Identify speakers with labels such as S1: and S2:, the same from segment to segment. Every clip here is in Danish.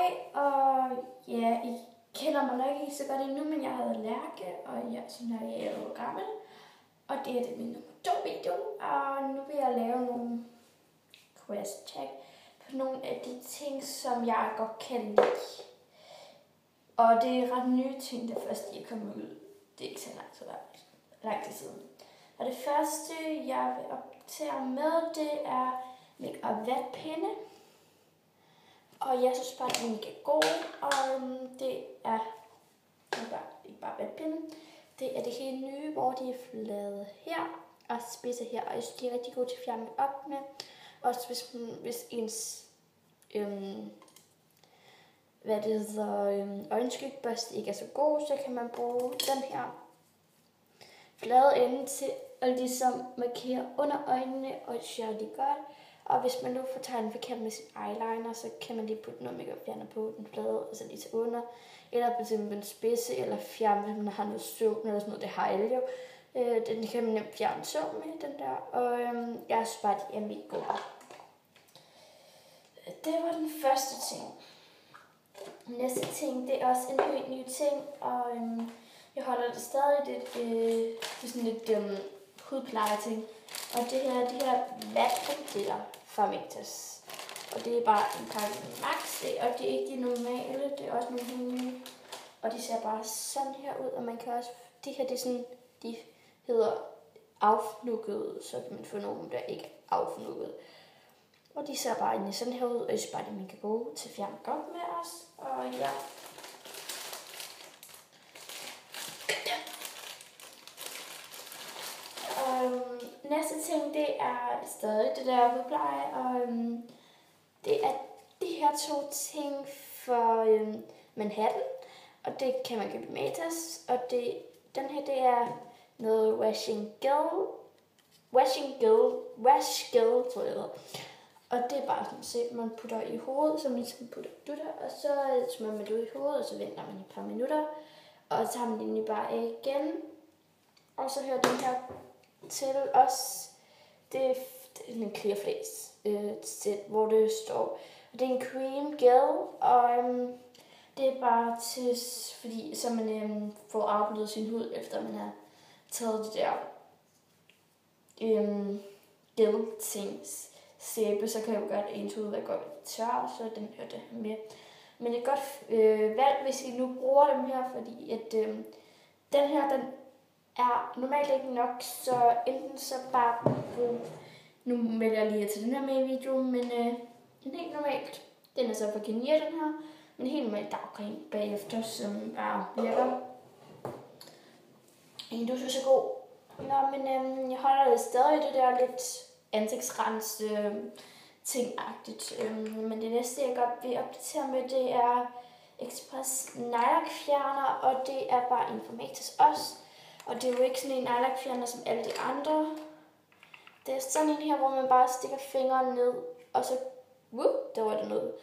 S1: Hej, og ja, I kender mig nok ikke så godt endnu, men jeg hedder Lærke, og jeg er 8 år gammel. Og det er min nummer 2 video, og nu vil jeg lave nogle quest tag på nogle af de ting, som jeg godt kan lide. Og det er ret nye ting, det første de er kommet ud. Det er ikke så lang tid siden. Og det første, jeg vil optage med, det er make-up vatpinde. Og jeg synes bare, det er mega god, og det er ikke bare vatpinde. Det er det helt nye, hvor de er flade her og spidse her, og jeg synes, de er rigtig gode til at fjerne op med. Også hvis ens øjenskyggebørste ikke er så god, så kan man bruge den her flade ende til at ligesom markere under øjnene, og det gør de godt. Og hvis man nu får tegnet forkert med sin eyeliner, så kan man lige putte noget makeup fjerner på den flade, og så lige til under. Eller på eksempel en spidse, eller fjerne, hvis man har noget søvn, eller sådan noget, det har jo. Den kan man nemt fjerne søvn med, den der. Og jeg synes bare, de er mega gode. Det var den første ting. Næste ting, det er også en helt ny ting, og jeg holder det stadig det er sådan lidt hudpleje-ting. Og det her vatprodukter fra Mentos. Og det er bare en pakke max, og det er ikke de normale, det er også nogle helt nye. Og de ser bare sådan her ud, og man kan også, det her, det er sådan, de hedder affnukkede, så kan man få nogle, der ikke er affnukkede. Og de ser bare sådan her ud, og jeg synes bare, det er mega gode til at fjerne godt med os. Og ja. Næste ting, det er stadig det der hudpleje, og det er de her 2 ting for Manhattan, og det kan man købe i Matas, og den her, det er noget wash gel, tror jeg det. Og det er bare sådan, at man putter i hovedet, som ligesom putter dutter, og så smører man det ud i hovedet, og så venter man et par minutter, og så tager man den bare af igen, og så hører den her til os. Det er en clear face sæt, hvor det står, og det er en cream gel, og det er bare til, fordi så man får afblødet sin hud, efter man har taget det der gel tings sæbe, så kan jo godt ens hud være godt tør, så den hører det med. Men det er godt valg, hvis I nu bruger dem her, fordi at den her, den er normalt ikke nok, så enten så bare brug, nu vælger jeg lige til den her med i videoen, men den helt normalt, den er så for Garnier, den her, men helt normalt dagcreme bagefter, som virker. En du synes er god. Nå, men jeg holder det stadig det der lidt ansigtsrens ting-agtigt. Men det næste, jeg godt vil opdatere med, det er Express neglelakfjerner, og det er bare Informatis også. Og det er jo ikke sådan en neglelakfjerner som alle de andre. Det er sådan en her, hvor man bare stikker fingeren ned, og så, der var det noget.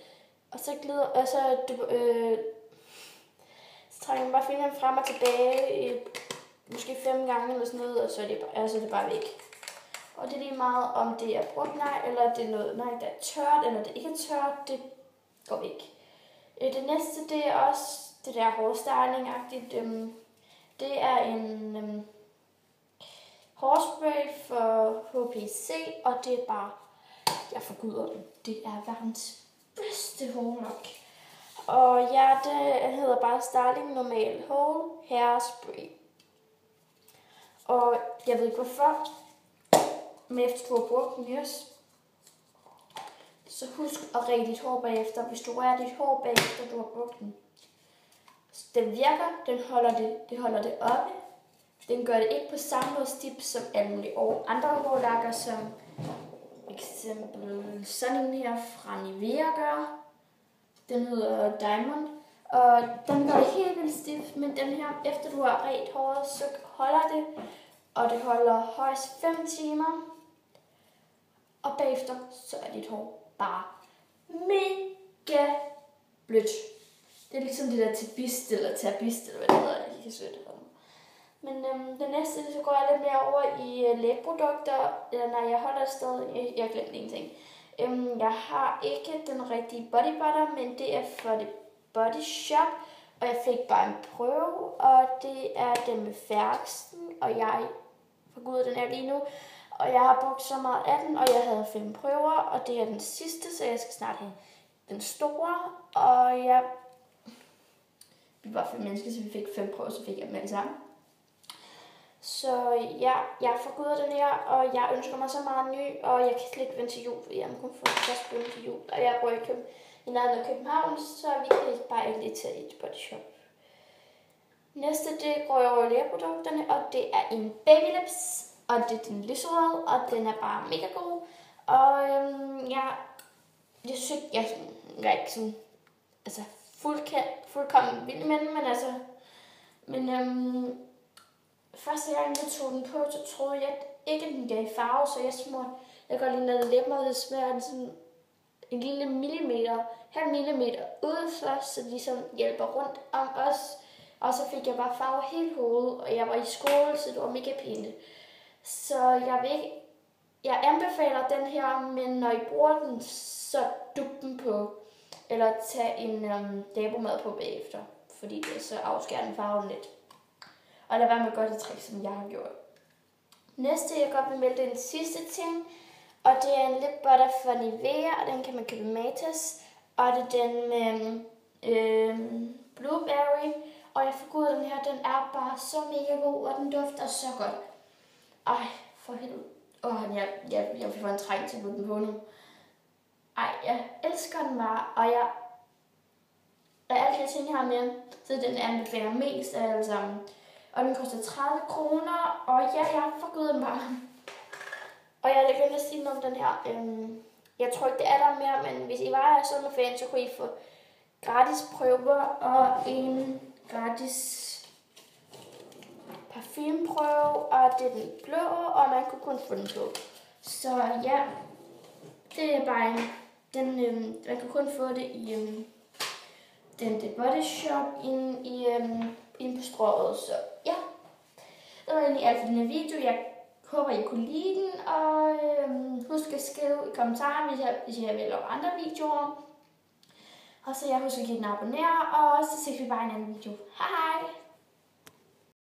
S1: Og så glider, og så trækker man bare fingeren frem og tilbage, måske 5 gange eller sådan noget, og så er det bare væk. Og det er lige meget, om det er brugt nej, eller det er noget nej, der er tørt, eller det ikke er tørt, det går væk. Det næste, det er også det der hårstyling-agtigt. Det er en hårspray for HPC, og det er bare, jeg forguder den. Det er verdens bedste hårlok. Og ja, det hedder bare Styling Normal Whole Hairspray. Og jeg ved ikke hvorfor, men efter du har brugt den også, så husk at række dit hår bagefter, hvis du rører dit hår bagefter du har brugt den. Den virker, den holder det oppe. Den gør det ikke på samme måde stift som alle mulige andre hårlakker, som eksempel sådan en her fra Nivea gør. Den hedder Diamond, og den gør det helt vildt stift, men den her, efter du har ret håret, så holder det, og det holder højst 5 timer. Og bagefter, så er dit hår bare mega blødt. Det er ligesom det der tabist, eller hvad det hedder, jeg kan søge det. Men det næste, så går jeg lidt mere over i lægeprodukter, eller nej, jeg holder stadig, jeg glemte ingenting. Jeg har ikke den rigtige body butter, men det er for det Body Shop, og jeg fik bare en prøve, og det er den med færdigsten, og jeg forguder den her lige nu, og jeg har brugt så meget af den, og jeg havde 5 prøver, og det er den sidste, så jeg skal snart have den store, og vi var 5 mennesker, så vi fik 5 prøver, så fik jeg dem alle sammen. Så ja, jeg forguder den her, og jeg ønsker mig så meget ny, og jeg kan slet ikke vente til jul, fordi jeg må kun få det først til jul, og jeg bor i nærheden af København, så vi kan bare ikke lige tage et Body Shop. Næste, det går over læreprodukterne, og det er en Baby Lips, og det er den lyserøde, og den er bare mega god. Og jeg synes ikke, jeg er ikke sådan, altså fuldkommen vild med den, men første gang jeg tog den på, så troede jeg ikke, at den gav farve, så jeg går lige ned læber, og smører den sådan en lille halv millimeter ud først, så de sådan hjælper rundt om os. Og så fik jeg bare farve hele hovedet, og jeg var i skole, så det var mega pænt. Så jeg anbefaler den her, men når I bruger den, så duk den på, eller tag en dabomad på bagefter, fordi det så afskærer den farven lidt. Og lad være med at gøre det trick, som jeg har gjort. Næste, jeg godt vil melde den sidste ting, og det er en lip butter fra Nivea, og den kan man købe i Matas. Og det er den med blueberry, og jeg forguder den her, den er bare så mega god, og den dufter så godt. Ej, for helvede. Jeg får en træng til at putte den på nu. Ej, jeg elsker den bare, og af alle de ting, jeg har med, så den anbefaler mest af alle sammen. Og den koster 30 kroner, og ja, jeg forguder den bare. Og jeg er glemt at sige noget om den her. Jeg tror ikke, det er der mere, men hvis I var sommerferien, så kunne I få gratis prøver og en gratis parfumeprøve, og det er den blå, og man kunne kun få den blå. Så ja, det er bare man kan kun få det i den The Body Shop inde på Strøget. Så ja, det var egentlig alt for den her video. Jeg håber, I kunne lide den, og husk at skrive i kommentarerne, hvis I vil lave andre videoer. Og så husk at give den abonnere, og så ses vi bare i en anden video. Hej hej!